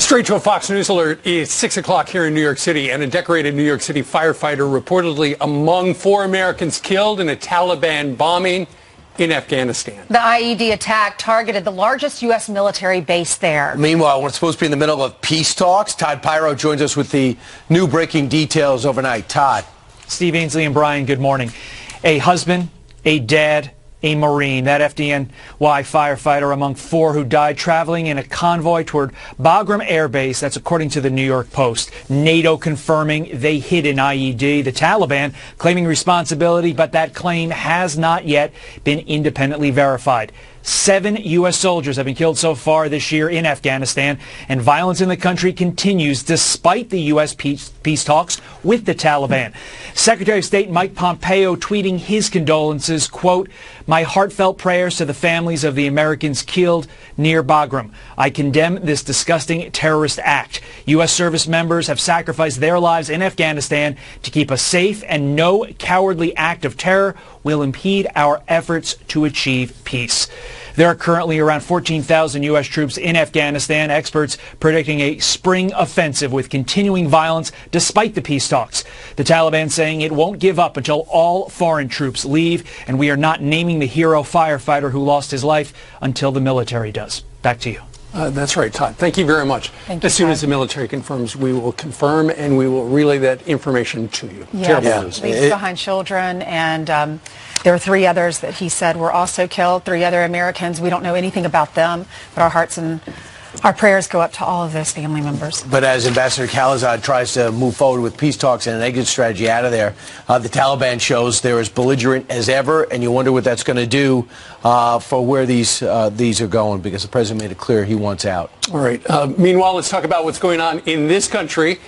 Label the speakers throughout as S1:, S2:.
S1: Straight to a Fox News alert. It's 6 o'clock here in New York City, and a decorated New York City firefighter reportedly among 4 Americans killed in a Taliban bombing in Afghanistan.
S2: The IED attack targeted the largest U.S. military base there.
S3: Meanwhile, we're supposed to be in the middle of peace talks. Todd Pyro joins us with the new breaking details overnight. Todd.
S4: Steve Ainsley and Brian, good morning. A husband, a dad, a Marine. That FDNY firefighter among 4 who died traveling in a convoy toward Bagram Air Base. That's according to the New York Post. NATO confirming they hit an IED. The Taliban claiming responsibility, but that claim has not yet been independently verified. 7 U.S. soldiers have been killed so far this year in Afghanistan, and violence in the country continues despite the U.S. peace talks with the Taliban. Secretary of State Mike Pompeo tweeting his condolences, quote, "My heartfelt prayers to the families of the Americans killed near Bagram. I condemn this disgusting terrorist act. U.S. service members have sacrificed their lives in Afghanistan to keep us safe, and no cowardly act of terror will impede our efforts to achieve peace." There are currently around 14,000 U.S. troops in Afghanistan. Experts predicting a spring offensive with continuing violence despite the peace talks. The Taliban saying it won't give up until all foreign troops leave, and we are not naming the hero firefighter who lost his life until the military does. Back to you.
S1: That's right, Todd. Thank you very much.
S2: Thank you,
S1: as soon
S2: Todd.
S1: as the military confirms, we will confirm and we will relay that information to you.
S2: Terrible news. Leaves behind children, and there are 3 others that he said were also killed, 3 other Americans. We don't know anything about them, but our hearts and our prayers go up to all of those family members.
S3: But as Ambassador Khalilzad tries to move forward with peace talks and an exit strategy out of there, the Taliban shows they're as belligerent as ever, and you wonder what that's going to do for where these are going, because the president made it clear he wants out.
S1: All right. Meanwhile, let's talk about what's going on in this country.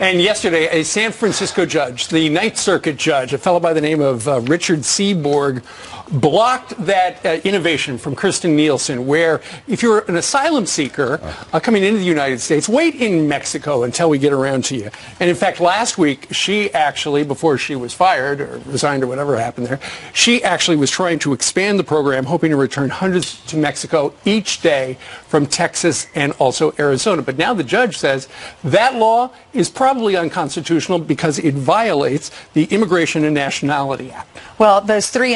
S1: And yesterday, a San Francisco judge, the Ninth Circuit judge, a fellow by the name of Richard Seaborg, blocked that innovation from Kirsten Nielsen, where if you're an asylum seeker coming into the United States, wait in Mexico until we get around to you. And in fact, last week, she actually, before she was fired or resigned or whatever happened there, she actually was trying to expand the program, hoping to return hundreds to Mexico each day from Texas and also Arizona. But now the judge says that law is probably unconstitutional because it violates the Immigration and Nationality Act.
S2: Well, those three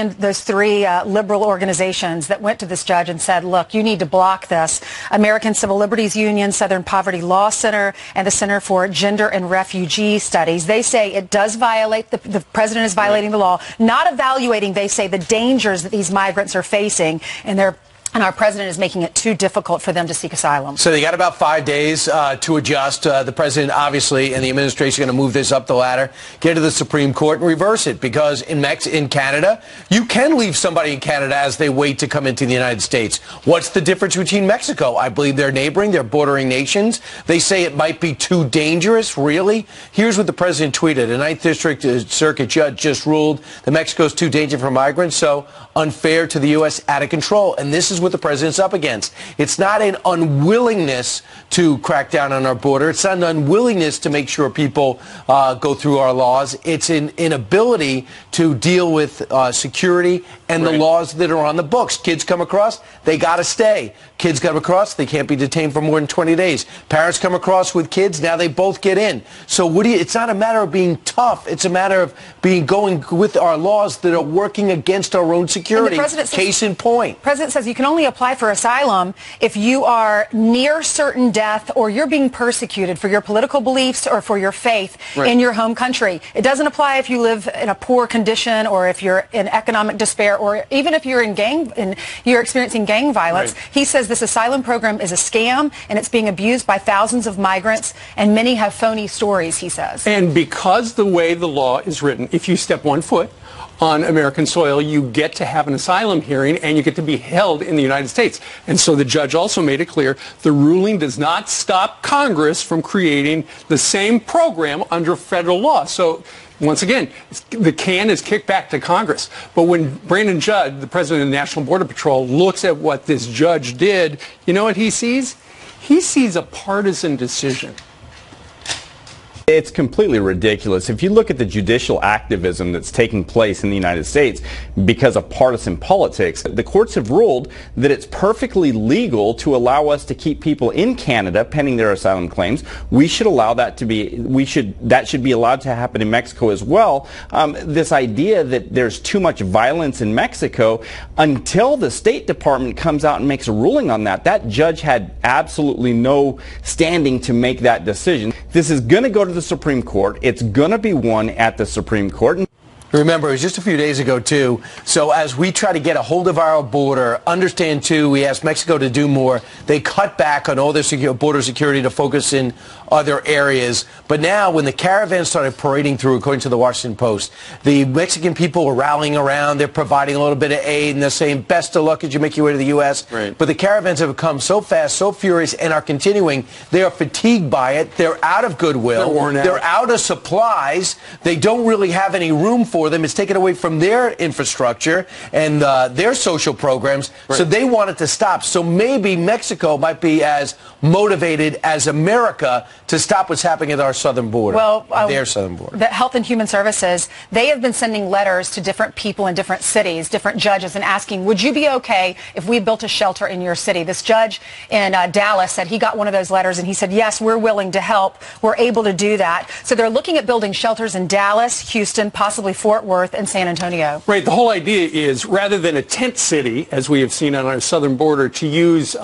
S2: liberal organizations that went to this judge and said, look, you need to block this: American Civil Liberties Union, Southern Poverty Law Center, and the Center for Gender and Refugee Studies. They say it does violate, the president is violating the law, not evaluating, they say, the dangers that these migrants are facing, and our president is making it too difficult for them to seek asylum.
S3: So they got about 5 days to adjust. The president, obviously, and the administration are going to move this up the ladder, get to the Supreme Court and reverse it, because in Canada, you can leave somebody in Canada as they wait to come into the United States. What's the difference between Mexico? I believe they're neighboring, they're bordering nations. They say it might be too dangerous, really. Here's what the president tweeted. A Ninth District Circuit judge just ruled that Mexico's too dangerous for migrants, so unfair to the U.S., out of control. And this is what the president's up against. It's not an unwillingness to crack down on our border. It's not an unwillingness to make sure people go through our laws. It's an inability to deal with security and the laws that are on the books. Kids come across, they got to stay. Kids come across, they can't be detained for more than 20 days. Parents come across with kids, now they both get in. So it's not a matter of being tough. It's a matter of going with our laws that are working against our own security. Case in point.
S2: The president says you can only apply for asylum if you are near certain death or you're being persecuted for your political beliefs or for your faith in your home country. It doesn't apply if you live in a poor condition or if you're in economic despair or even if you're you're experiencing gang violence. He says this asylum program is a scam and it's being abused by thousands of migrants, and many have phony stories, he says.
S1: And because the way the law is written, if you step 1 foot on American soil, you get to have an asylum hearing and you get to be held in the United States. And so the judge also made it clear the ruling does not stop Congress from creating the same program under federal law. So once again, the can is kicked back to Congress. But when Brandon Judd, the president of the National Border Patrol, looks at what this judge did, you know what he sees? He sees a partisan decision.
S5: It's completely ridiculous. If you look at the judicial activism that's taking place in the United States because of partisan politics, the courts have ruled that it's perfectly legal to allow us to keep people in Canada pending their asylum claims. We should allow that to be, that should be allowed to happen in Mexico as well. This idea that there's too much violence in Mexico, until the State Department comes out and makes a ruling on that, that judge had absolutely no standing to make that decision. This is going to go to the Supreme Court. It's going to be won at the Supreme Court.
S3: Remember, it was just a few days ago, too. So as we try to get a hold of our border, understand, too, we asked Mexico to do more. They cut back on all their border security to focus in other areas. But now, when the caravans started parading through, according to the Washington Post, the Mexican people were rallying around. They're providing a little bit of aid, and they're saying, best of luck as you make your way to the U.S.
S6: Right.
S3: But the caravans have come so fast, so furious, and are continuing. They are fatigued by it. They're out of goodwill.
S1: They're worn out.
S3: They're out of supplies. They don't really have any room for them. It's taken away from their infrastructure and their social programs. Right. So they want it to stop. So maybe Mexico might be as motivated as America to stop what's happening at our southern border.
S2: Well,
S3: their southern border.
S2: The Health and Human Services, they have been sending letters to different people in different cities, different judges, and asking, would you be okay if we built a shelter in your city? This judge in Dallas said he got one of those letters, and he said, yes, we're willing to help. We're able to do that. So they're looking at building shelters in Dallas, Houston, possibly Fort Worth, and San Antonio.
S1: Right. The whole idea is, rather than a tent city, as we have seen on our southern border, to use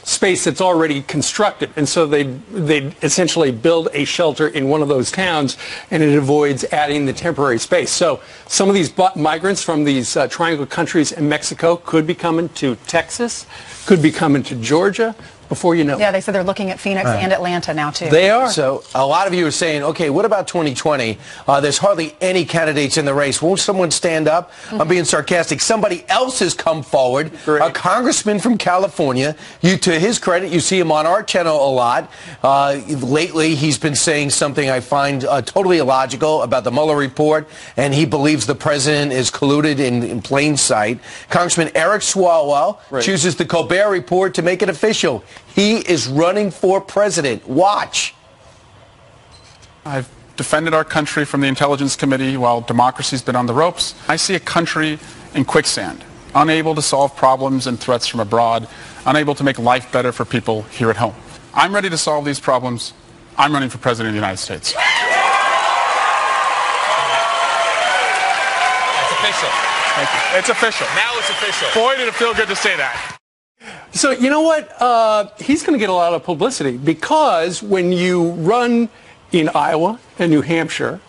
S1: space that's already constructed. And so they essentially build a shelter in one of those towns, and it avoids adding the temporary space. So some of these migrants from these triangle countries in Mexico could be coming to Texas, could be coming to Georgia. Before you know.
S2: Yeah, they said they're looking at Phoenix and Atlanta now, too.
S1: They are.
S3: So a lot of you are saying, okay, what about 2020? There's hardly any candidates in the race. Won't someone stand up? I'm being sarcastic. Somebody else has come forward.
S1: Great.
S3: A congressman from California. To his credit, you see him on our channel a lot. Lately, he's been saying something I find totally illogical about the Mueller report, and he believes the president is colluded in plain sight. Congressman Eric Swalwell chooses the Colbert report to make it official. He is running for president. Watch.
S6: I've defended our country from the Intelligence Committee while democracy's been on the ropes. I see a country in quicksand, unable to solve problems and threats from abroad, unable to make life better for people here at home. I'm ready to solve these problems. I'm running for president of the United States.
S7: That's official.
S6: Thank you. It's official.
S7: Now it's official.
S6: Boy, did it feel good to say that.
S1: So you know what? He's going to get a lot of publicity because when you run in Iowa and New Hampshire,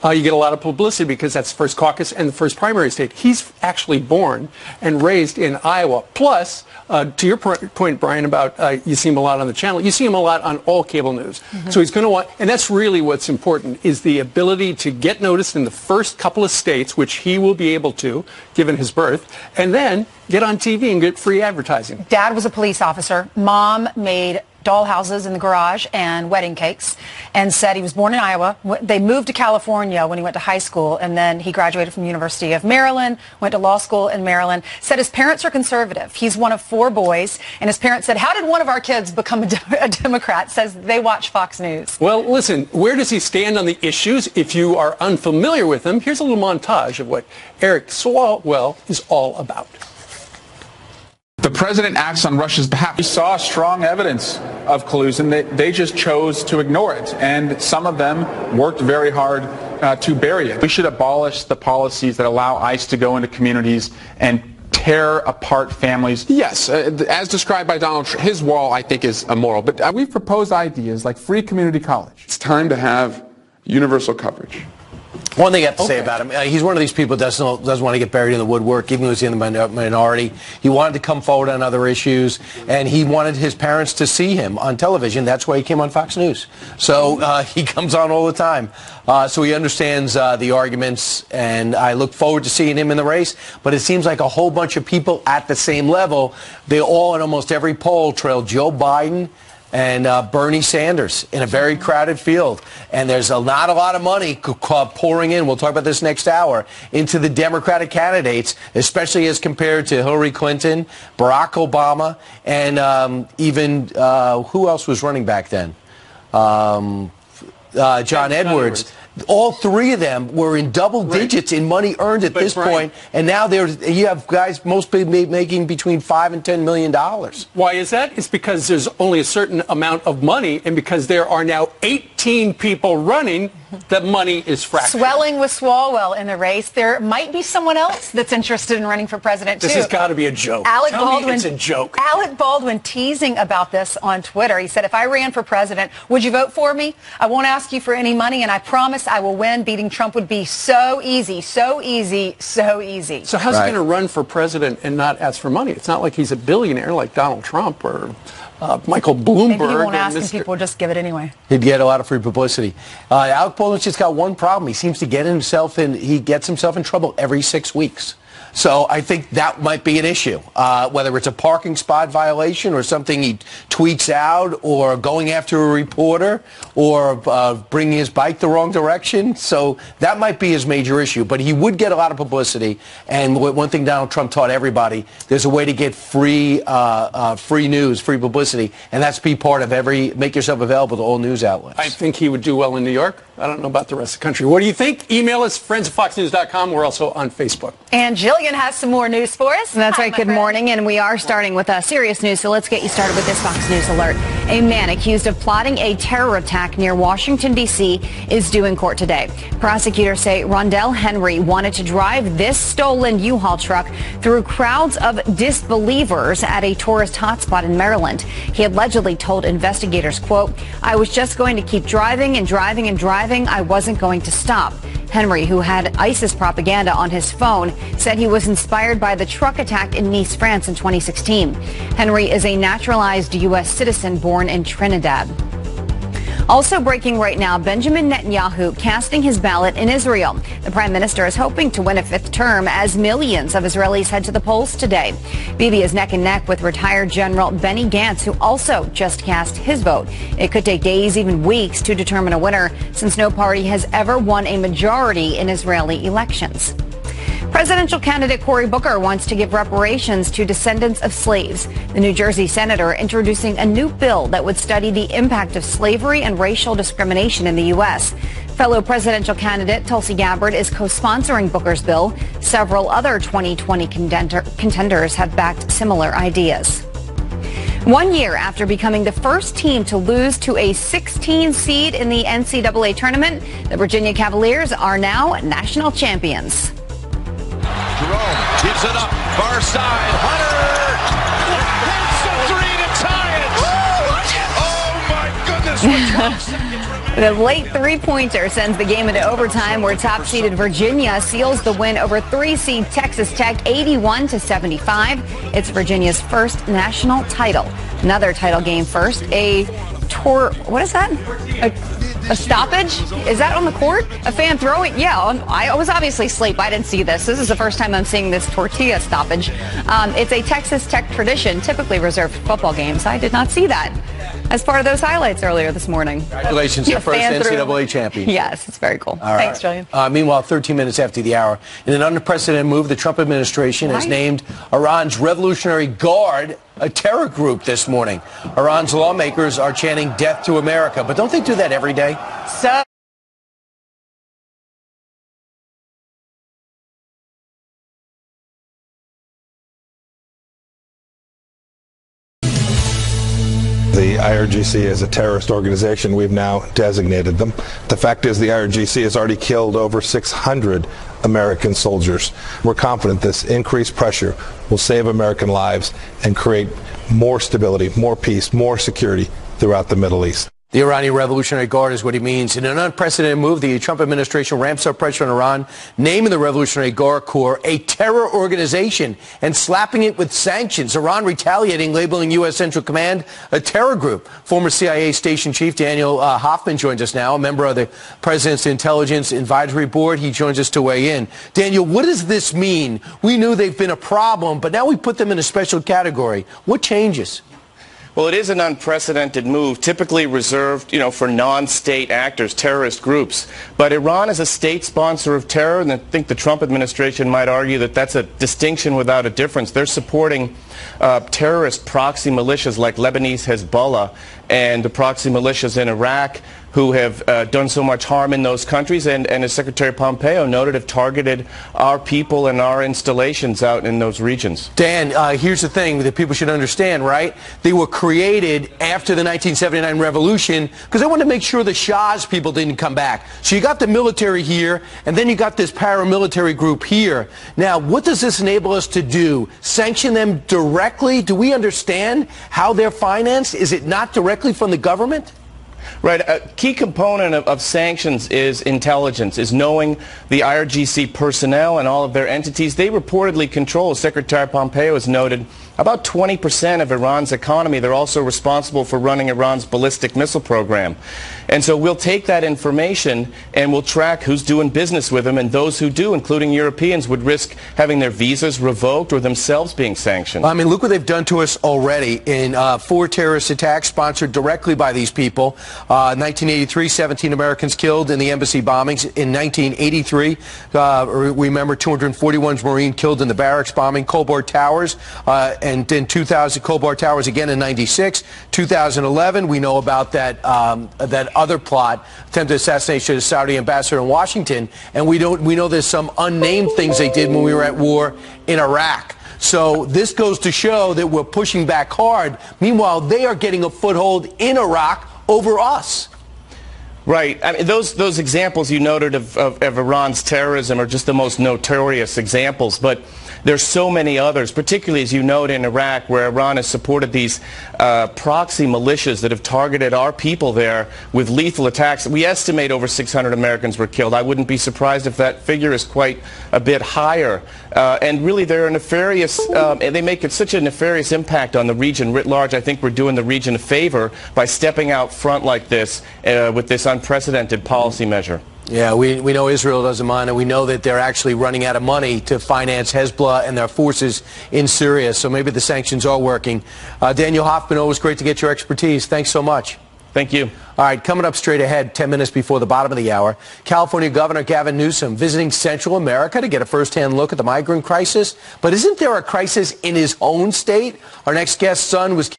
S1: you get a lot of publicity because that's the first caucus and the first primary state. He's actually born and raised in Iowa. Plus, to your point, Brian, about you see him a lot on the channel, you see him a lot on all cable news. So he's going to want, and that's really what's important, is the ability to get noticed in the first couple of states, which he will be able to, given his birth, and then get on TV and get free advertising.
S2: Dad was a police officer. Mom made doll houses in the garage and wedding cakes, and said he was born in Iowa. They moved to California when he went to high school, and then he graduated from the University of Maryland, went to law school in Maryland. Said his parents are conservative. He's one of 4 boys, and his parents said, how did one of our kids become a Democrat? Says they watch Fox News.
S1: Well, listen, where does he stand on the issues? If you are unfamiliar with him, here's a little montage of what Eric Swalwell is all about.
S6: The president acts on Russia's behalf. We saw strong evidence of collusion. They just chose to ignore it, and some of them worked very hard to bury it. We should abolish the policies that allow ICE to go into communities and tear apart families.
S8: Yes, as described by Donald Trump, his wall, I think, is immoral. But we've proposed ideas like free community college.
S9: It's time to have universal coverage.
S3: One thing I have to say about him, he's one of these people that doesn't want to get buried in the woodwork, even though he's in the minority. He wanted to come forward on other issues, and he wanted his parents to see him on television. That's why he came on Fox News. So he comes on all the time. So he understands the arguments, and I look forward to seeing him in the race. But it seems like a whole bunch of people at the same level, they all in almost every poll trail Joe Biden and Bernie Sanders in a very crowded field. And there's not a lot of money pouring in, we'll talk about this next hour, into the Democratic candidates, especially as compared to Hillary Clinton, Barack Obama, and even, who else was running back then? John Edwards. All three of them were in double digits in money earned at this point, and now you have guys mostly making between $5 and $10 million.
S1: Why is that? It's because there's only a certain amount of money, and because there are now 18 people running, that money is fractured.
S2: Swelling with Swalwell in the race. There might be someone else that's interested in running for president, too.
S1: This has got to be a joke. Tell me it's a joke.
S2: Alec Baldwin teasing about this on Twitter. He said, if I ran for president, would you vote for me? I won't ask you for any money, and I promise I will win. Beating Trump would be so easy, so easy, so easy.
S1: So how's he going to run for president and not ask for money? It's not like he's a billionaire like Donald Trump or Michael Bloomberg.
S2: Maybe he won't ask and people will just give it anyway.
S3: He'd get a lot of free publicity. Alec Baldwin's just got one problem. He seems to get himself in trouble every 6 weeks. So I think that might be an issue, whether it's a parking spot violation or something he tweets out or going after a reporter or bringing his bike the wrong direction. So that might be his major issue. But he would get a lot of publicity. And one thing Donald Trump taught everybody, there's a way to get free news, free publicity, and that's be part of make yourself available to all news outlets.
S1: I think he would do well in New York. I don't know about the rest of the country. What do you think? Email us, friends@foxnews.com. We're also on Facebook.
S2: And Jillian has some more news for us.
S7: That's right. Good morning. And we are starting with serious news. So let's get you started with this Fox News alert. A man accused of plotting a terror attack near Washington, D.C. is due in court today. Prosecutors say Rondell Henry wanted to drive this stolen U-Haul truck through crowds of disbelievers at a tourist hotspot in Maryland. He allegedly told investigators, quote, I was just going to keep driving and driving and driving. I wasn't going to stop. Henry, who had ISIS propaganda on his phone, said he was inspired by the truck attack in Nice, France in 2016. Henry is a naturalized U.S. citizen born in Trinidad. Also breaking right now, Benjamin Netanyahu casting his ballot in Israel. The prime minister is hoping to win a fifth term as millions of Israelis head to the polls today. Bibi is neck and neck with retired General Benny Gantz, who also just cast his vote. It could take days, even weeks, to determine a winner, since no party has ever won a majority in Israeli elections. Presidential candidate Cory Booker wants to give reparations to descendants of slaves. The New Jersey senator introducing a new bill that would study the impact of slavery and racial discrimination in the U.S. Fellow presidential candidate Tulsi Gabbard is co-sponsoring Booker's bill. Several other 2020 contenders have backed similar ideas. 1 year after becoming the first team to lose to a 16 seed in the NCAA tournament, the Virginia Cavaliers are now national champions.
S10: Jerome gives it up, far side, Hunter, hits the three to tie it. Oh my goodness!
S7: The late three-pointer sends the game into overtime, where top-seeded Virginia seals the win over three-seed Texas Tech 81-75. It's Virginia's first national title. Another title game first, what is that? A stoppage? Is that on the court? A fan throwing? Yeah, I was obviously asleep. I didn't see this. This is the first time I'm seeing this tortilla stoppage. It's a Texas Tech tradition, typically reserved for football games. I did not see that as part of those highlights earlier this morning.
S3: Congratulations to first NCAA champion.
S7: Yes, it's very cool.
S3: All right.
S2: Thanks, Julian.
S3: Meanwhile, 13 minutes after the hour, in an unprecedented move, the Trump administration has named Iran's Revolutionary Guard a terror group this morning. Iran's lawmakers are chanting death to America. But don't they do that every day?
S2: So
S11: the IRGC as a terrorist organization. We've now designated them. The fact is the IRGC has already killed over 600 American soldiers. We're confident this increased pressure will save American lives and create more stability, more peace, more security throughout the Middle East.
S3: The Iranian Revolutionary Guard is what he means. In an unprecedented move, the Trump administration ramps up pressure on Iran, naming the Revolutionary Guard Corps a terror organization and slapping it with sanctions. Iran retaliating, labeling U.S. Central Command a terror group. Former CIA Station Chief Daniel Hoffman joins us now, a member of the President's Intelligence Advisory Board. He joins us to weigh in. Daniel, what does this mean? We knew they've been a problem, but now we put them in a special category. What changes?
S12: Well, it is an unprecedented move, typically reserved, for non-state actors, terrorist groups. But Iran is a state sponsor of terror, and I think the Trump administration might argue that that's a distinction without a difference. They're supporting terrorist proxy militias like Lebanese Hezbollah and the proxy militias in Iraq, who have done so much harm in those countries, and as Secretary Pompeo noted, have targeted our people and our installations out in those regions.
S3: Dan, here's the thing that people should understand, right? They were created after the 1979 revolution because they wanted to make sure the Shah's people didn't come back. So you got the military here, and then you got this paramilitary group here. Now, what does this enable us to do? Sanction them directly? Do we understand how they're financed? Is it not directly from the government?
S12: Right. A key component of sanctions is intelligence, is knowing the IRGC personnel and all of their entities. They reportedly control, as Secretary Pompeo has noted, about 20% of Iran's economy. They're also responsible for running Iran's ballistic missile program. And so we'll take that information and we'll track who's doing business with them, and those who do, including Europeans, would risk having their visas revoked or themselves being sanctioned.
S3: I mean, look what they've done to us already in 4 terrorist attacks sponsored directly by these people. 1983, 17 Americans killed in the embassy bombings. In 1983, remember 241 Marines killed in the barracks bombing. Khobar Towers, and in 2000, Khobar Towers again in 96. 2011, we know about that other plot, attempted assassination of the Saudi ambassador in Washington, and we know there's some unnamed things they did when we were at war in Iraq. So this goes to show that we're pushing back hard. Meanwhile, they are getting a foothold in Iraq over us.
S12: Right. I mean, those examples you noted of Iran's terrorism are just the most notorious examples, but there's so many others, particularly as you note in Iraq, where Iran has supported these proxy militias that have targeted our people there with lethal attacks. We estimate over 600 Americans were killed. I wouldn't be surprised if that figure is quite a bit higher. And really, they're a nefarious, they make it such a nefarious impact on the region writ large. I think we're doing the region a favor by stepping out front like this with this unprecedented policy measure.
S3: Yeah, we know Israel doesn't mind, and we know that they're actually running out of money to finance Hezbollah and their forces in Syria, so maybe the sanctions are working. Daniel Hoffman, always great to get your expertise. Thanks so much.
S12: Thank you.
S3: All right, coming up straight ahead, 10 minutes before the bottom of the hour, California Governor Gavin Newsom visiting Central America to get a first-hand look at the migrant crisis. But isn't there a crisis in his own state? Our next guest's son was...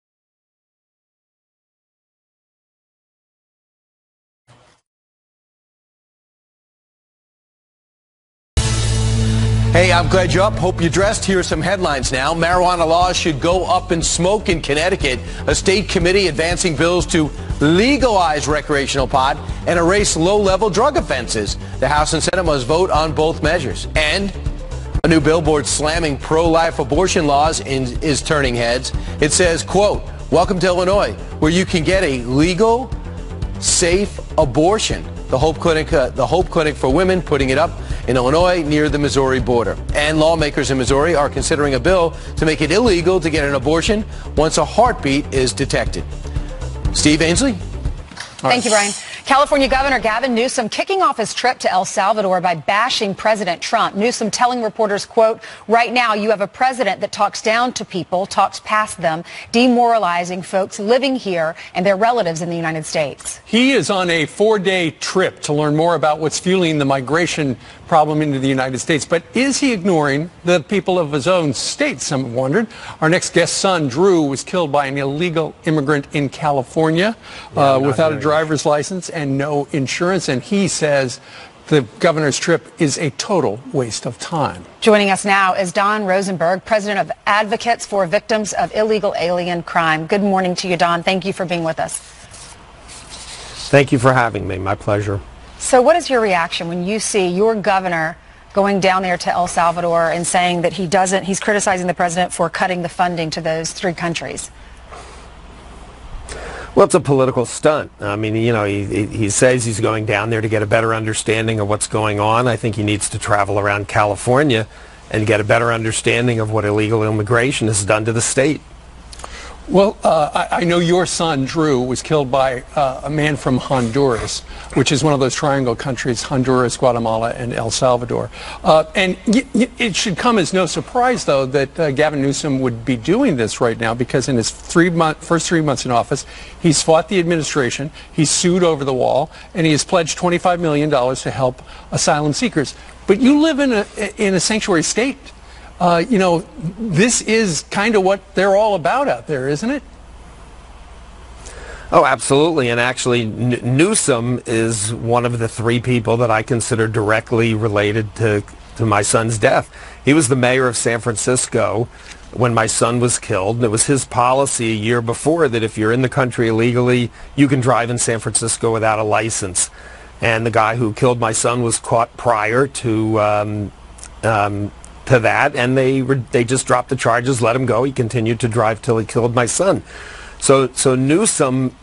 S3: Hey, I'm glad you're up. Hope you're dressed. Here are some headlines now. Marijuana laws should go up in smoke in Connecticut. A state committee advancing bills to legalize recreational pot and erase low-level drug offenses. The House and Senate must vote on both measures. And a new billboard slamming pro-life abortion laws is turning heads. It says, quote, "Welcome to Illinois, where you can get a legal, safe abortion." The Hope Clinic for Women putting it up in Illinois near the Missouri border. And lawmakers in Missouri are considering a bill to make it illegal to get an abortion once a heartbeat is detected. Steve Ainsley?
S2: Thank you, Brian. California Governor Gavin Newsom kicking off his trip to El Salvador by bashing President Trump. Newsom telling reporters, quote, "Right now you have a president that talks down to people, talks past them, demoralizing folks living here and their relatives in the United States."
S1: He is on a 4-day trip to learn more about what's fueling the migration problem into the United States. But is he ignoring the people of his own state? Some have wondered. Our next guest's son, Drew, was killed by an illegal immigrant in California without a driver's license and no insurance. And he says the governor's trip is a total waste of time.
S2: Joining us now is Don Rosenberg, president of Advocates for Victims of Illegal Alien Crime. Good morning to you, Don. Thank you for being with us.
S13: Thank you for having me. My pleasure.
S2: So what is your reaction when you see your governor going down there to El Salvador and saying that he's criticizing the president for cutting the funding to those 3 countries?
S13: Well, it's a political stunt. I mean, you know, he says he's going down there to get a better understanding of what's going on. I think he needs to travel around California and get a better understanding of what illegal immigration has done to the state.
S1: Well, I know your son, Drew, was killed by a man from Honduras, which is one of those triangle countries, Honduras, Guatemala, and El Salvador. And it should come as no surprise, though, that Gavin Newsom would be doing this right now, because in his first 3 months in office, he's fought the administration, he's sued over the wall, and he has pledged $25 million to help asylum seekers. But you live in a sanctuary state. You know, this is kind of what they're all about out there, isn't it?
S13: Oh, absolutely. And actually, Newsom is one of the 3 people that I consider directly related to my son's death. He was the mayor of San Francisco when my son was killed. And it was his policy a year before that if you're in the country illegally, you can drive in San Francisco without a license. And the guy who killed my son was caught prior to that, and they just dropped the charges, let him go. He continued to drive till he killed my son. So Newsom,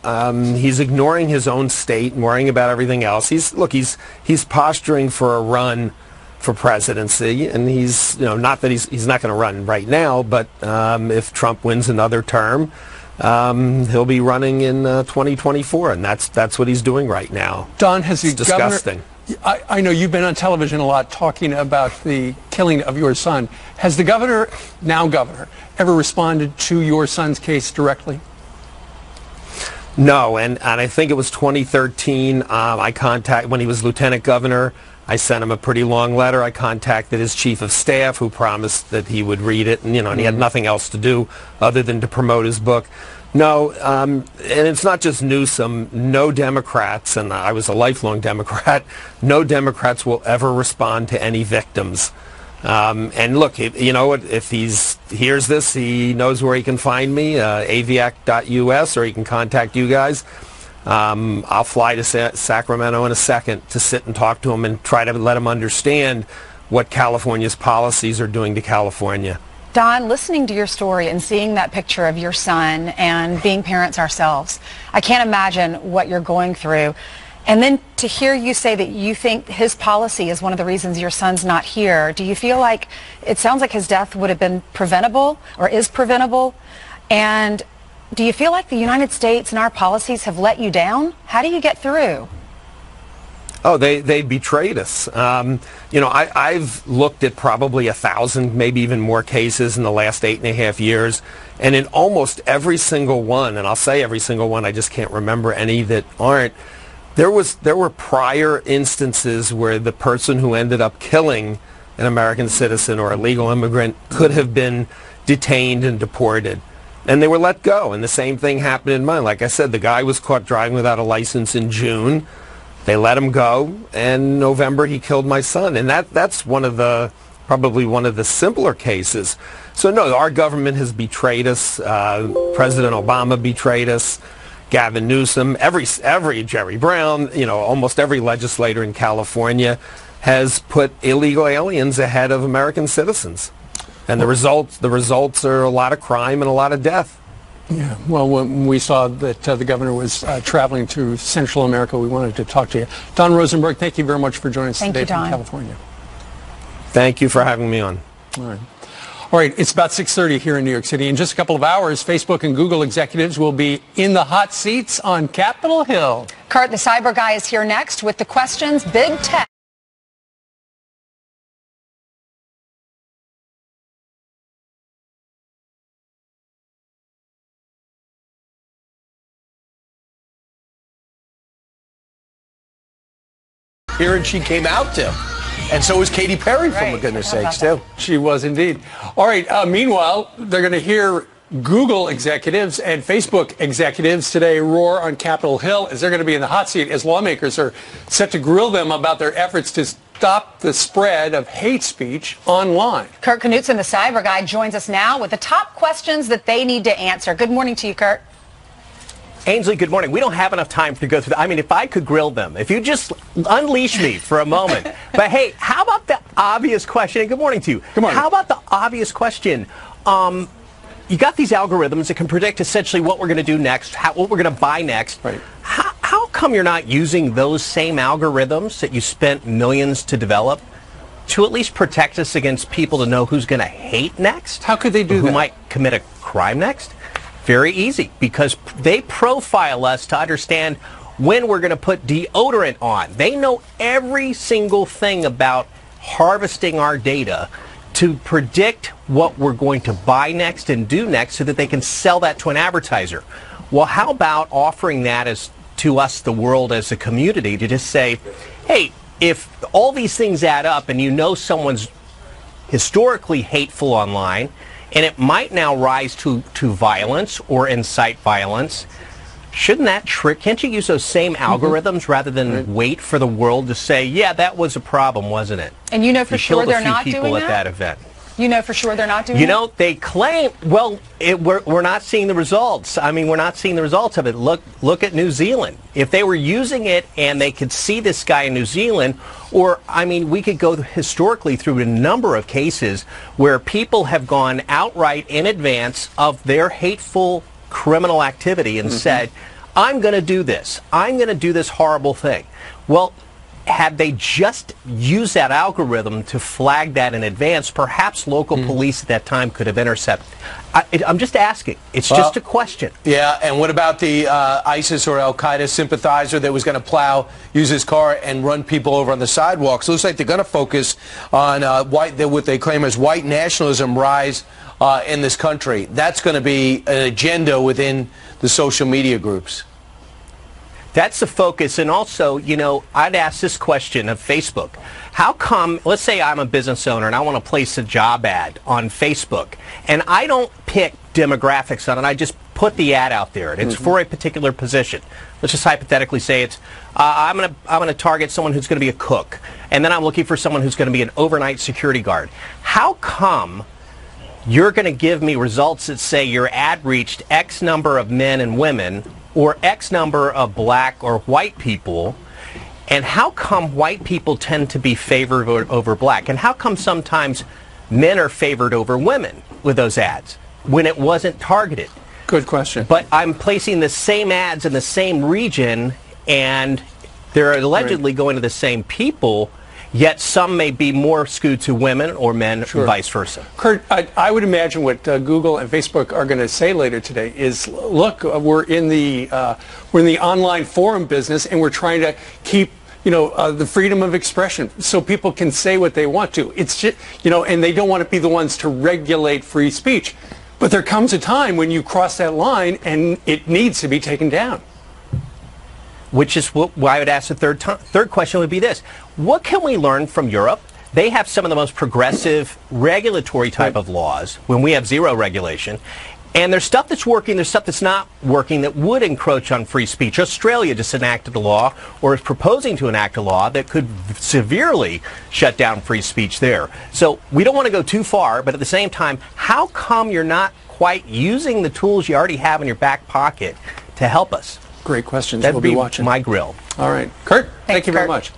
S13: he's ignoring his own state and worrying about everything else. He's posturing for a run for presidency, and he's, you know, not that he's not going to run right now, but if Trump wins another term, he'll be running in 2024, and that's what he's doing right now.
S1: Don, has the
S13: disgusting.
S1: I know you've been on television a lot talking about the killing of your son. Has the governor, now governor, ever responded to your son's case directly?
S13: No, and I think it was 2013. When he was lieutenant governor, I sent him a pretty long letter. I contacted his chief of staff, who promised that he would read it, and and he had nothing else to do other than to promote his book. No, and it's not just Newsom. No Democrats, and I was a lifelong Democrat, no Democrats will ever respond to any victims. And look, you know what, if he hears this, he knows where he can find me, aviac.us, or he can contact you guys. I'll fly to Sacramento in a second to sit and talk to him and try to let him understand what California's policies are doing to California.
S2: Don, listening to your story and seeing that picture of your son and being parents ourselves, I can't imagine what you're going through. And then to hear you say that you think his policy is one of the reasons your son's not here, do you feel like, it sounds like his death would have been preventable or is preventable? And do you feel like the United States and our policies have let you down? How do you get through?
S13: Oh, they betrayed us. I've looked at probably 1,000, maybe even more cases in the last 8.5 years, and in almost every single one, and I'll say every single one, I just can't remember any that aren't, there were prior instances where the person who ended up killing an American citizen or a legal immigrant could have been detained and deported. And they were let go, and the same thing happened in mine. Like I said, the guy was caught driving without a license in June. They let him go, and in November he killed my son. And that's probably one of the simpler cases. So no, our government has betrayed us. President Obama betrayed us. Gavin Newsom, every Jerry Brown, almost every legislator in California has put illegal aliens ahead of American citizens. And the results are a lot of crime and a lot of death.
S1: Yeah, well, when we saw that the governor was traveling to Central America, we wanted to talk to you. Don Rosenberg, thank you very much for joining us today from California.
S13: Thank you for having me on.
S1: All right, it's about 6:30 here in New York City. In just a couple of hours, Facebook and Google executives will be in the hot seats on Capitol Hill.
S2: Kurt, the cyber guy, is here next with the questions Big Tech.
S3: Here, and she came out to. And so was Katy Perry, for goodness sakes, too.
S1: She was indeed. All right, meanwhile, they're going to hear Google executives and Facebook executives today roar on Capitol Hill as they're going to be in the hot seat as lawmakers are set to grill them about their efforts to stop the spread of hate speech online.
S2: Kurt Knutson, the cyber guy, joins us now with the top questions that they need to answer. Good morning to you, Kurt.
S14: Ainsley, good morning. We don't have enough time to go through that. I mean, if I could grill them, if you just unleash me for a moment. But hey, how about the obvious question? And good morning to you.
S1: Good morning.
S14: How about the obvious question? You got these algorithms that can predict essentially what we're going to do next, what we're going to buy next.
S1: Right.
S14: How come you're not using those same algorithms that you spent millions to develop to at least protect us against people to know who's going to hate next?
S1: How could they do that?
S14: Who might commit a crime next? Very easy, because they profile us to understand when we're going to put deodorant on. They know every single thing about harvesting our data to predict what we're going to buy next and do next so that they can sell that to an advertiser. Well, how about offering that as to us, the world, as a community, to just say, hey, if all these things add up and you know someone's historically hateful online, and it might now rise to violence or incite violence, shouldn't that can't you use those same algorithms rather than wait for the world to say, yeah, that was a problem, wasn't it?
S2: And you know for sure they're not doing
S14: people
S2: that?
S14: At that event.
S2: You know for sure they're not doing
S14: You
S2: that?
S14: know, they claim, well, we're not seeing the results. I mean, we're not seeing the results of it. Look at New Zealand. If they were using it and they could see this guy in New Zealand, or, I mean, we could go historically through a number of cases where people have gone outright in advance of their hateful criminal activity and said, I'm going to do this. I'm going to do this horrible thing. Well, had they just used that algorithm to flag that in advance, perhaps local police at that time could have intercepted. I'm just asking. It's just a question.
S3: Yeah, and what about the ISIS or Al-Qaeda sympathizer that was going to use his car and run people over on the sidewalks? Looks like they're going to focus on what they claim as white nationalism rise in this country. That's going to be an agenda within the social media groups.
S14: That's the focus. And also, you know, I'd ask this question of Facebook. How come, let's say I'm a business owner and I want to place a job ad on Facebook, and I don't pick demographics on it, I just put the ad out there, and it's for a particular position. Let's just hypothetically say it's, I'm going to target someone who's going to be a cook, and then I'm looking for someone who's going to be an overnight security guard. How come you're going to give me results that say your ad reached X number of men and women, or X number of black or white people, and how come white people tend to be favored over black? And how come sometimes men are favored over women with those ads when it wasn't targeted?
S1: Good question.
S14: But I'm placing the same ads in the same region, and they're allegedly going to the same people, yet some may be more skewed to women or men, and vice versa.
S1: Kurt, I would imagine what Google and Facebook are going to say later today is, look, we're in the online forum business, and we're trying to keep, you know, the freedom of expression so people can say what they want to. It's just, you know, and they don't want to be the ones to regulate free speech. But there comes a time when you cross that line, and it needs to be taken down.
S14: Which is what I would ask the third question would be this. What can we learn from Europe? They have some of the most progressive regulatory type of laws when we have zero regulation. And there's stuff that's working, there's stuff that's not working that would encroach on free speech. Australia just enacted a law, or is proposing to enact a law, that could severely shut down free speech there. So we don't want to go too far, but at the same time, how come you're not quite using the tools you already have in your back pocket to help us?
S1: Great questions.
S14: That'd
S1: we'll
S14: be
S1: be watching.
S14: my grill.
S1: All right. Kurt, thank you very
S2: Kurt.
S1: much.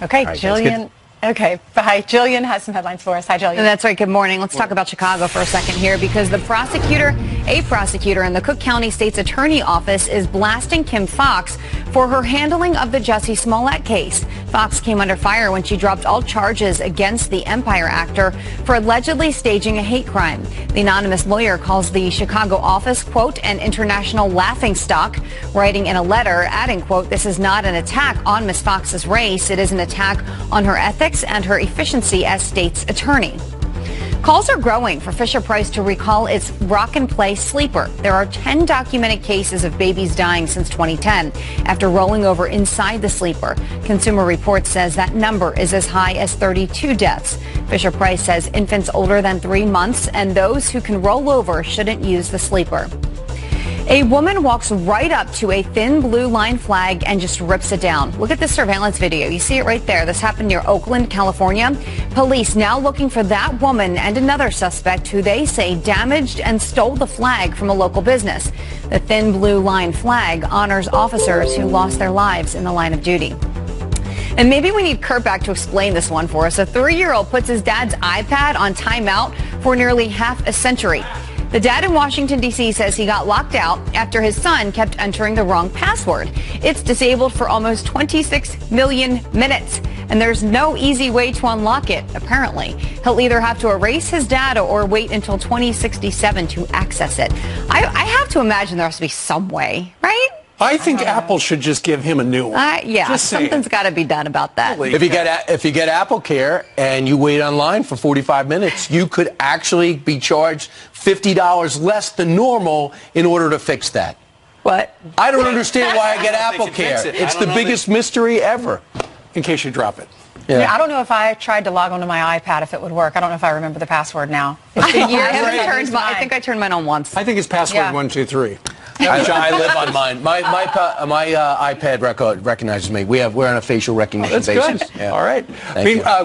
S2: Okay,
S14: All right,
S2: Jillian. Okay, bye. Jillian has some headlines for us. Hi, Jillian.
S7: That's right. Good morning. Let's talk about Chicago for a second here, because a prosecutor in the Cook County State's Attorney Office is blasting Kim Foxx for her handling of the Jussie Smollett case. Foxx came under fire when she dropped all charges against the Empire actor for allegedly staging a hate crime. The anonymous lawyer calls the Chicago office, quote, an international laughingstock, writing in a letter, adding, quote, this is not an attack on Ms. Foxx's race. It is an attack on her ethics and her efficiency as state's attorney. Calls are growing for Fisher-Price to recall its Rock and Play sleeper. There are 10 documented cases of babies dying since 2010 after rolling over inside the sleeper. Consumer Reports says that number is as high as 32 deaths. Fisher-Price says infants older than 3 months and those who can roll over shouldn't use the sleeper. A woman walks right up to a thin blue line flag and just rips it down. Look at this surveillance video. You see it right there. This happened near Oakland, California. Police now looking for that woman and another suspect who they say damaged and stole the flag from a local business. The thin blue line flag honors officers who lost their lives in the line of duty. And maybe we need Kurt back to explain this one for us. A 3-year-old puts his dad's iPad on timeout for nearly half a century. The dad in Washington, D.C. says he got locked out after his son kept entering the wrong password. It's disabled for almost 26 million minutes, and there's no easy way to unlock it, apparently. He'll either have to erase his data or wait until 2067 to access it. I have to imagine there has to be some way, right?
S1: I think Apple should just give him a new one.
S7: Yeah, something's got to be done about that.
S3: If you get Apple Care and you wait online for 45 minutes, you could actually be charged $50 less than normal in order to fix that.
S7: What?
S3: I don't understand why I get Apple Care. It's the biggest mystery ever.
S1: In case you drop it.
S2: Yeah, I don't know if I tried to log onto my iPad if it would work. I don't know if I remember the password now. It's been years.
S7: I think I turned mine on once.
S1: I think it's password 123.
S3: I live on mine. My iPad recognizes me. We're on a facial recognition basis.
S1: Good. Yeah. All right.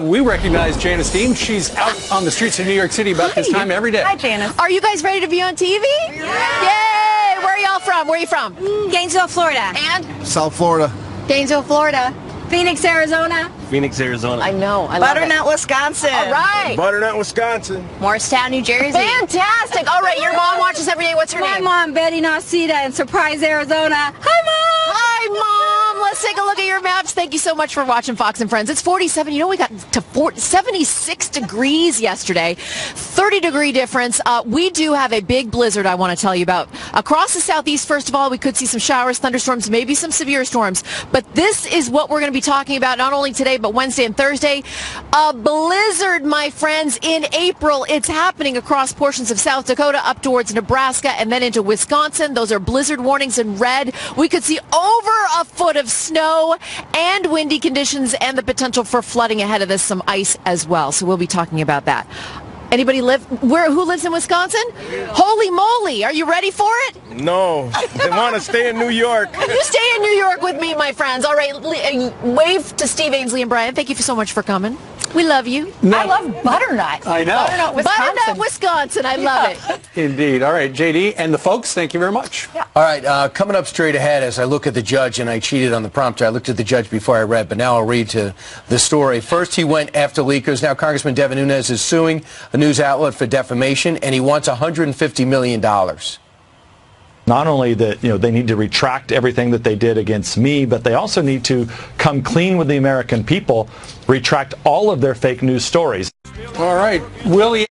S1: We recognize Janice Dean. She's out on the streets of New York City about this time every day.
S2: Hi, Janice.
S15: Are you guys ready to be on TV? Yeah. Yay! Where are y'all from? Where are you from?
S16: Gainesville, Florida.
S15: And?
S17: South Florida.
S16: Gainesville, Florida.
S15: Phoenix, Arizona.
S18: Phoenix, Arizona.
S15: I know. I
S16: Butternut, Wisconsin.
S15: All right.
S17: Butternut, Wisconsin.
S16: Morristown, New Jersey.
S15: Fantastic. All right, your mom watches every day. What's her name?
S16: My mom, Betty Nasita in Surprise, Arizona. Hi, Mom.
S15: Hi, Mom. Let's take a look at your maps. Thank you so much for watching Fox and Friends. It's 47. You know, we got to 76 degrees yesterday. 30-degree difference. We do have a big blizzard I want to tell you about. Across the southeast, first of all, we could see some showers, thunderstorms, maybe some severe storms. But this is what we're going to be talking about not only today, but Wednesday and Thursday. A blizzard, my friends, in April. It's happening across portions of South Dakota up towards Nebraska and then into Wisconsin. Those are blizzard warnings in red. We could see over a foot of snow and windy conditions and the potential for flooding ahead of this, some ice as well. So we'll be talking about that. Anybody who lives in Wisconsin? Holy moly, are you ready for it?
S17: No, they want to stay in New York.
S15: You stay in New York with me, my friends. All right, wave to Steve Ainsley and Brian. Thank you so much for coming. We love you.
S2: I love Butternut.
S1: I know.
S15: Butternut, Wisconsin. I love it.
S1: Indeed. All right, JD and the folks, thank you very much.
S2: Yeah.
S3: All right, coming up straight ahead as I look at the judge, and I cheated on the prompter. I looked at the judge before I read, but now I'll read to the story. First, he went after leakers. Now, Congressman Devin Nunes is suing a news outlet for defamation, and he wants $150 million.
S19: Not only that, they need to retract everything that they did against me, but they also need to come clean with the American people, retract all of their fake news stories.
S1: All right, Willie.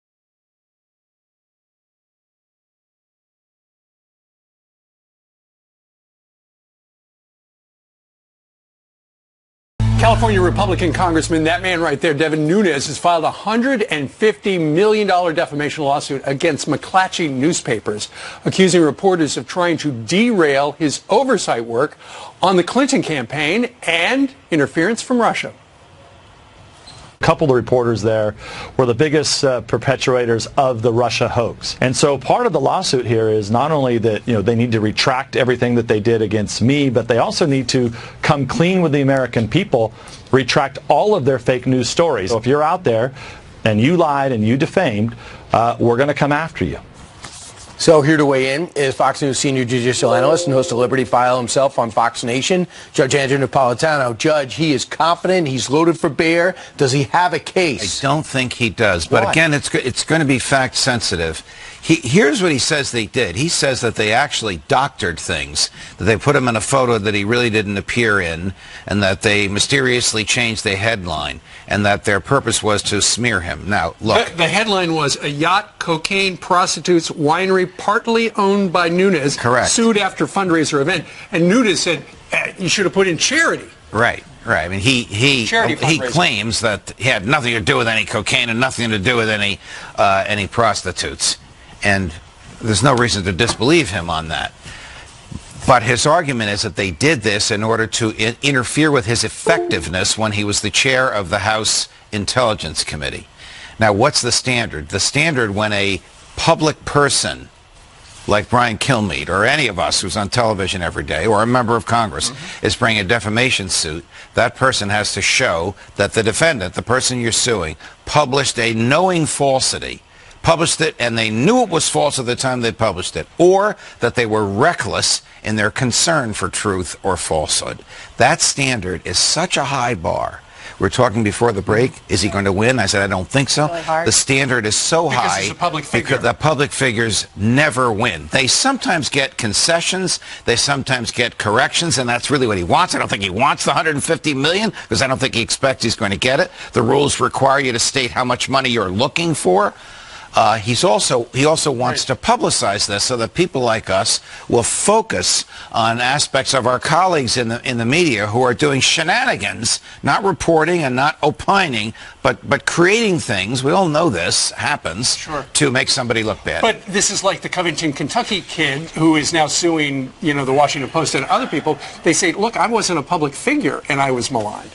S1: California Republican Congressman, that man right there, Devin Nunes, has filed a $150 million defamation lawsuit against McClatchy newspapers, accusing reporters of trying to derail his oversight work on the Clinton campaign and interference from Russia.
S19: A couple of reporters there were the biggest perpetuators of the Russia hoax. And so part of the lawsuit here is not only that they need to retract everything that they did against me, but they also need to come clean with the American people, retract all of their fake news stories. So if you're out there and you lied and you defamed, we're going to come after you.
S3: So here to weigh in is Fox News senior judicial analyst and host of Liberty File himself on Fox Nation, Judge Andrew Napolitano. Judge, he is confident. He's loaded for bear. Does he have a case?
S20: I don't think he does. But again, it's going to be fact sensitive. Here's what he says they did. He says that they actually doctored things, that they put him in a photo that he really didn't appear in, and that they mysteriously changed the headline, and that their purpose was to smear him. Now, look.
S1: The headline was, "A yacht, cocaine, prostitutes, winery partly owned by Nunes."
S20: Correct.
S1: Sued after fundraiser event. And Nunes said, you should have put in charity.
S20: Right. I mean, he claims that he had nothing to do with any cocaine and nothing to do with any prostitutes. And there's no reason to disbelieve him on that. But his argument is that they did this in order to interfere with his effectiveness when he was the chair of the House Intelligence Committee. Now, what's the standard? The standard when a public person like Brian Kilmeade or any of us who's on television every day or a member of Congress is bringing a defamation suit, that person has to show that the defendant, the person you're suing, published a knowing falsity, published it and they knew it was false at the time they published it, or that they were reckless in their concern for truth or falsehood. That standard is such a high bar We were talking before the break. Is he going to win? I said, I don't think so.
S2: Really hard.
S20: The standard is so high
S1: he's a public figure.
S20: because the public figures never win. They sometimes get concessions. They sometimes get corrections, and that's really what he wants. I don't think he wants the $150 million because I don't think he expects he's going to get it. The rules require you to state how much money you're looking for. He also wants to publicize this so that people like us will focus on aspects of our colleagues in the media who are doing shenanigans, not reporting and not opining, but creating things. We all know this happens to make somebody look bad.
S1: But this is like the Covington, Kentucky kid who is now suing, the Washington Post and other people. They say, look, I wasn't a public figure and I was maligned.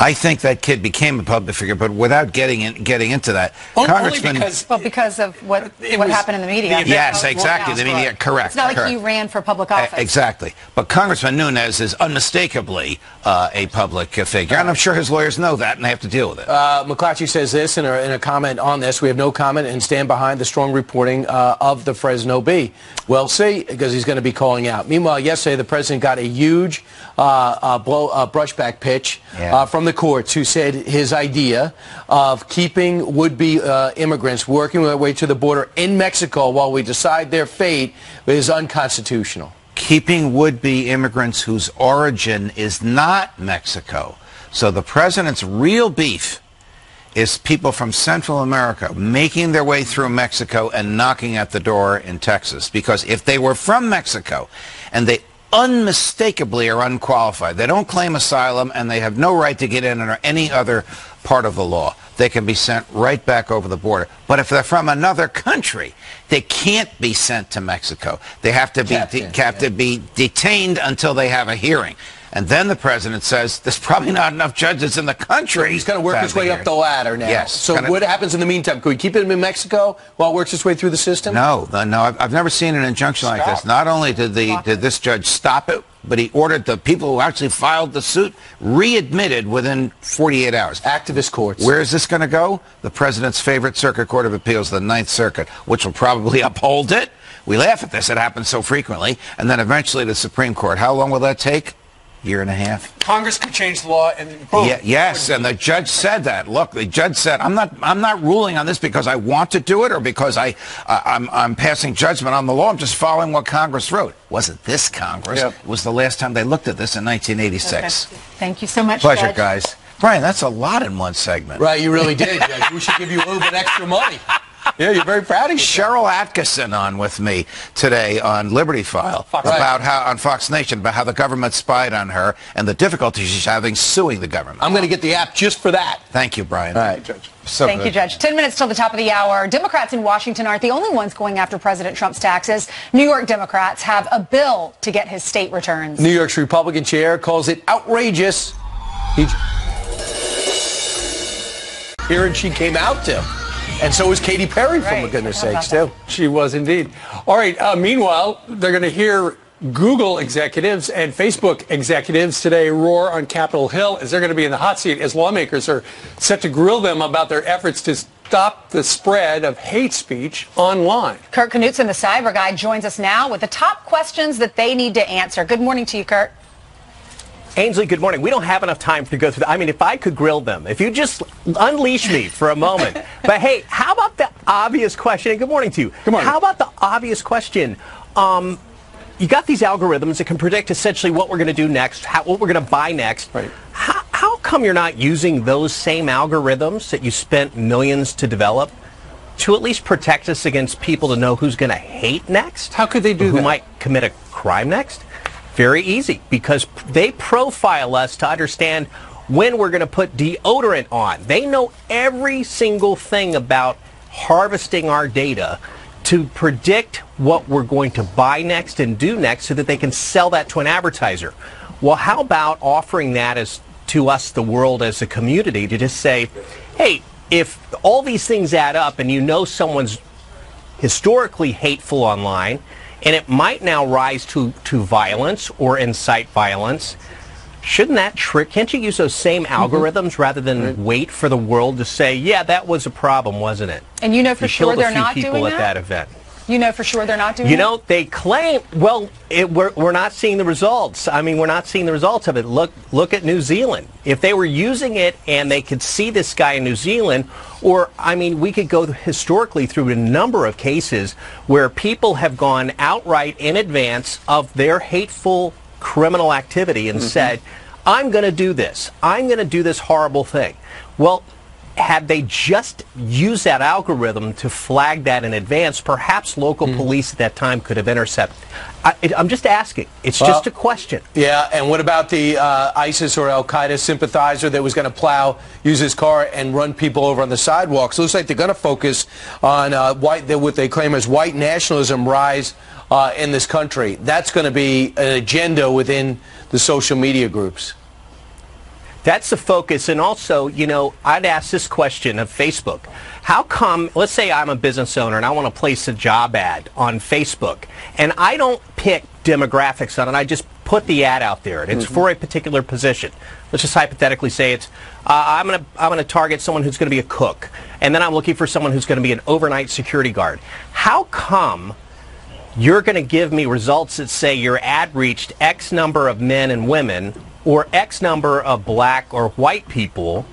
S20: I think that kid became a public figure, but without getting into that, Congressman.
S2: Because of what happened in the media.
S20: Yes, exactly. The media, correct.
S2: It's not like he ran for public office.
S20: Exactly. But Congressman Nunes is unmistakably a public figure, and I'm sure his lawyers know that, and they have to deal with it.
S3: McClatchy says this in a comment on this. We have no comment and stand behind the strong reporting of the Fresno Bee. We'll see, because he's going to be calling out. Meanwhile, yesterday the president got a huge brushback pitch from the courts, who said his idea of keeping would-be immigrants working their way to the border in Mexico while we decide their fate is unconstitutional.
S20: Keeping would-be immigrants whose origin is not Mexico. So the president's real beef is people from Central America making their way through Mexico and knocking at the door in Texas. Because if they were from Mexico and they unmistakably are unqualified, they don't claim asylum, and they have no right to get in under any other part of the law, they can be sent right back over the border. But if they're from another country, they can't be sent to Mexico. They have to be detained until they have a hearing. And then the president says, there's probably not enough judges in the country.
S3: He's going to work his way up the ladder now.
S20: Yes.
S3: So what happens in the meantime? Could we keep him in Mexico while it works its way through the system?
S20: No. I've never seen an injunction like this. Not only did this judge stop it, but he ordered the people who actually filed the suit readmitted within 48 hours.
S3: Activist courts.
S20: Where is this going to go? The president's favorite circuit court of appeals, the Ninth Circuit, which will probably uphold it. We laugh at this. It happens so frequently. And then eventually the Supreme Court. How long will that take? Year and a half.
S1: Congress could change the law, and boom.
S20: Yes, and the judge said that. Look, the judge said, I'm not ruling on this because I want to do it or because I'm passing judgment on the law. I'm just following what Congress wrote. Wasn't this Congress? Yep. It was the last time they looked at this in 1986.
S2: Okay. Thank you so much,
S20: Pleasure,
S2: Judge.
S20: guys. Brian, that's a lot in one segment.
S3: Right, you really did, Judge. We should give you a little bit extra money. Yeah, you're very proud of yourself.
S20: Cheryl Atkinson on with me today on Liberty File on Fox Nation about how the government spied on her and the difficulties she's having suing the government.
S3: I'm going to get the app just for that.
S20: Thank you, Brian.
S3: All right, Judge.
S2: Thank you, Judge. 10 minutes till the top of the hour. Democrats in Washington aren't the only ones going after President Trump's taxes. New York Democrats have a bill to get his state returns.
S3: New York's Republican chair calls it outrageous. Here, and she came out to. And so was Katy Perry, for goodness sakes, too.
S1: She was indeed. All right, meanwhile, they're going to hear Google executives and Facebook executives today roar on Capitol Hill as they're going to be in the hot seat as lawmakers are set to grill them about their efforts to stop the spread of hate speech online.
S2: Kurt Knutson, the cyber guy, joins us now with the top questions that they need to answer. Good morning to you, Kurt.
S14: Ainsley, good morning. We don't have enough time to go through that. I mean, if I could grill them, if you just unleash me for a moment. But hey, how about the obvious question? And good morning to you.
S1: Good morning.
S14: How about the obvious question? You got these algorithms that can predict essentially what we're going to do next, what we're going to buy next.
S1: Right.
S14: How come you're not using those same algorithms that you spent millions to develop to at least protect us against people to know who's going to hate next?
S1: How could they do that?
S14: Who might commit a crime next? Very easy, because they profile us to understand when we're going to put deodorant on. They know every single thing about harvesting our data to predict what we're going to buy next and do next so that they can sell that to an advertiser. Well, how about offering that to us, the world, as a community, to just say, hey, if all these things add up and you know someone's historically hateful online, and it might now rise to violence or incite violence, shouldn't that can't you use those same algorithms rather than wait for the world to say, yeah, that was a problem, wasn't it?
S2: And you know for sure they're not doing that?
S14: You killed a few people at that event.
S2: You know for sure they're not doing
S14: You
S2: it?
S14: know, they claim, well, we're not seeing the results. I mean, we're not seeing the results of it. Look at New Zealand. If they were using it and they could see this guy in New Zealand, or, I mean, we could go historically through a number of cases where people have gone outright in advance of their hateful criminal activity and said, I'm going to do this. I'm going to do this horrible thing. Well, had they just used that algorithm to flag that in advance, perhaps local police at that time could have intercepted. I'm just asking. It's just a question.
S3: Yeah, and what about the ISIS or Al-Qaeda sympathizer that was going to use his car and run people over on the sidewalks? Looks like they're going to focus on what they claim as white nationalism rise in this country. That's going to be an agenda within the social media groups.
S14: That's the focus. And also, you know, I'd ask this question of Facebook. How come, let's say I'm a business owner and I want to place a job ad on Facebook, and I don't pick demographics on it, I just put the ad out there, and it's for a particular position. Let's just hypothetically say it's, I'm going to target someone who's going to be a cook, and then I'm looking for someone who's going to be an overnight security guard. How come you're going to give me results that say your ad reached X number of men and women, or X number of black or white people,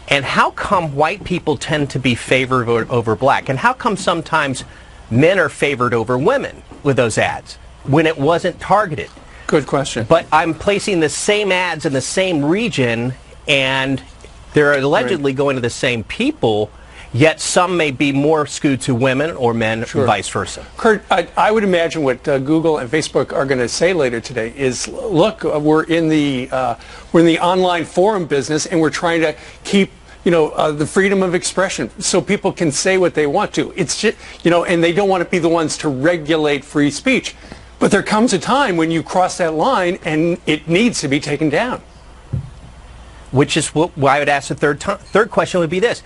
S14: and how come white people tend to be favored over black? And how come sometimes men are favored over women with those ads when it wasn't targeted?
S1: Good question.
S14: But I'm placing the same ads in the same region, and they're allegedly going to the same people, yet some may be more skewed to women or men, and vice versa.
S1: Kurt, I would imagine what Google and Facebook are going to say later today is, look, we're in the online forum business, and we're trying to keep the freedom of expression so people can say what they want to. It's just, and they don't want to be the ones to regulate free speech. But there comes a time when you cross that line, and it needs to be taken down.
S14: Which is why I would ask the third question would be this.